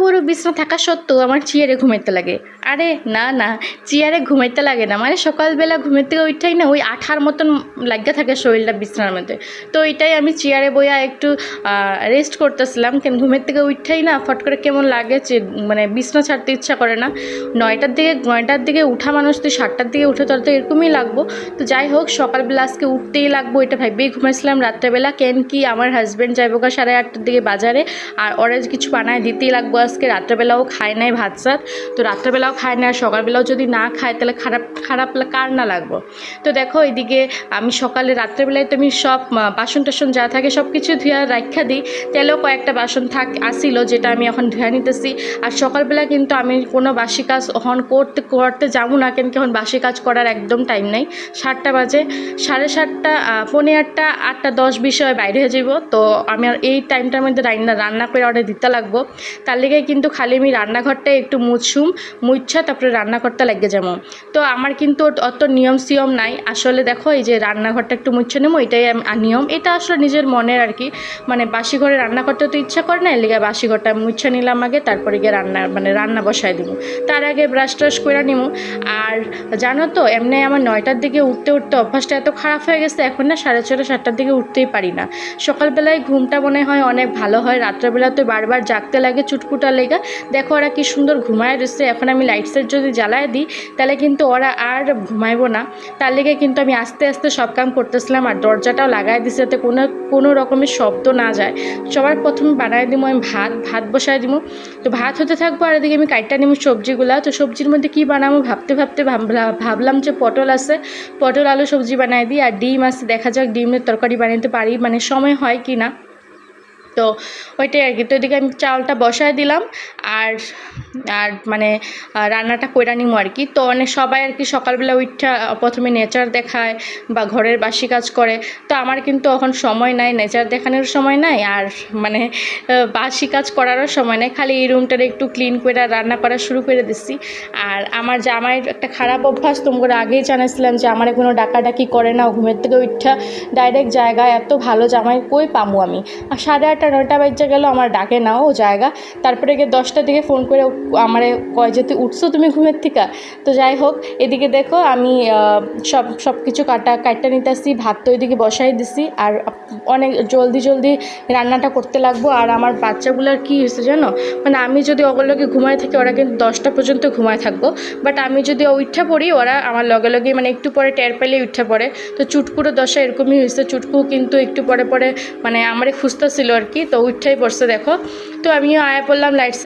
বড় বিছনা থাকা সত্ত্বেও আমার চেয়ারে ঘুমাইতে লাগে। আরে না না, চেয়ারে ঘুমাইতে লাগে না, মানে সকালবেলা ঘুমের থেকে ওইটাই না ওই আঠার মতন লাগিয়ে থাকে শরীরটা বিছনার মধ্যে। তো ওইটাই আমি চেয়ারে বইয়া একটু রেস্ট করতেছিলাম, কেন ঘুমের থেকে ওইটাই না ফট করে কেমন লাগে যে মানে বিছনা ছাড়তে ইচ্ছা করে না। 9টার দিকে উঠা মানুষ, তো 7টার দিকে উঠে তোর তো এরকমই লাগবো। তো যাই হোক, সকালবেলা আজকে উঠতেই লাগবো এটা ভাবেই ঘুমাইছিলাম রাত্রেবেলা, কেন কি আমার হাজব্যান্ড যাইবো 8:30টার দিকে বাজারে, আর ওরা কিছু বানায় দিতেই লাগবো আজকে। রাত্রেবেলাও খায় নাই ভাত সাত, তো রাত্রেবেলাও খায় না, আর সকালবেলাও যদি না খায় তাহলে খারাপ কার না লাগবো। তো দেখো এদিকে আমি সকালে রাত্রেবেলায় তো আমি সব বাসন টাসন যা থাকে সব কিছু ধুয়া রাখা দিই। তেলেও কয়েকটা বাসন আসিল যেটা আমি এখন ধুয়া নিতেছি। আর সকালবেলা কিন্তু আমি কোনো বাসি কাজ এখন করতে যাবো না, কেন কি এখন বাসি কাজ করার একদম টাইম নেই। 7টা বাজে, 7:30, 8:45, 8:10 বাইরে হয়ে যাব। তো আমি আর এই টাইমটার মধ্যে রান্না করে অর্ডার দিতে লাগবো। তার লেগে কিন্তু খালি আমি রান্নাঘরটা একটু মুচ্ছা তারপরে রান্না করতে লাগে যাবো। তো আমার কিন্তু অত নিয়ম সিয়ম নাই আসলে। দেখো এই যে রান্নাঘরটা একটু মুচ্ছে নেবো, এটাই নিয়ম। এটা আসলে নিজের মনের আর কি, মানে বাসি ঘরে রান্না করতে তো ইচ্ছা করে না, এর লেগে বাসি ঘরটা মুচ্ছে নিলাম আগে, তারপরে গিয়ে রান্না বসায় দিব। তার আগে ব্রাশ ট্রাশ করে নিব। আর জানো তো এমনি আমার 9টার দিকে উঠতে অভ্যাসটা এত খারাপ হয়ে গেছে, এখন না 6:30, 7টার দিকে উঠতেই পারি না। সকালবেলায় ঘুমটা মনে হয় অনেক ভালো হয়, রাত্রেবেলা তো বারবার জাগতে লাগে চুটপুটা লেগে। দেখো ওরা কি সুন্দর ঘুমায় রয়েছে। এখন আমি লাইট সেট যদি জ্বালায় দিই তাহলে কিন্তু ওরা আর ঘুমাইবো না। তার লেগে কিন্তু আমি আস্তে আস্তে সব কাম করতেছিলাম, আর দরজাটাও লাগাই দিছি যাতে কোনো রকমের শব্দ না যায়। সবার প্রথমে বানায় দিব আমি ভাত বসায় দিব। তো ভাত হতে থাকবো, আর এদিকে আমি কাটটা নিব সবজিগুলা। তো সবজির মধ্যে কী বানাবো ভাবতে ভাবলাম যে পটল আছে, পটল আলু সবজি বানাই দিই। আর ডিম আছে, দেখা যাক ডিমের তরকারি বানাতে পারি, মানে সময় হয় কি না। তো ওইটাই আর কি। তো এদিকে আমি চাউলটা বসায় দিলাম, আর মানে রান্নাটা কইরা নিমো আর কি। তো সবাই আর কি সকালবেলা উঠা প্রথমে নেচার দেখায় বা ঘরের বাসি কাজ করে। তো আমার কিন্তু এখন সময় নাই, নেচার দেখানোর সময় নাই, আর মানে বাসি কাজ করারও সময় নাই। খালি এই রুমটার একটু ক্লিন করে রান্না করা শুরু করে দিচ্ছি। আর আমার জামাইয়ের একটা খারাপ অভ্যাস, তোমরা আগেই জানাইছিলাম যে আমার কোনো ডাকাডাকি করে না, ঘুমের থেকে উঠা ডাইরেক্ট জায়গায়। এত ভালো জামাই কই পামু আমি। আর 8:30, 9টা বাজে গেল আমার ডাকে নাও ও জায়গা। তারপরে গিয়ে 10টার দিকে ফোন করে আমারে কয় যে তুই উঠছো তুমি ঘুমের থেকে। তো যাই হোক, এদিকে দেখো আমি সব কিছু কাটটা নিতেছি, ভাত তো এদিকে বসাই দিছি। আর অনেক জলদি রান্নাটা করতে লাগবো। আর আমার বাচ্চাগুলোর কী হয়েছে জানো, মানে আমি যদি ওগুলোকে ঘুমায় থাকি ওরা কিন্তু 10টা পর্যন্ত ঘুমায় থাকবো, বাট আমি যদি উঠা পড়ি ওরা আমার লগে মানে একটু পরে টের পেলেই উঠা পড়ে। তো চুটকুরও দশা এরকমই হয়েছে, চুটকু কিন্তু একটু পরে মানে আমারে খুঁজতেছিল আর কি, তো উঠাই পড়ছে দেখো। তো আমিও আয়া পড়লাম লাইট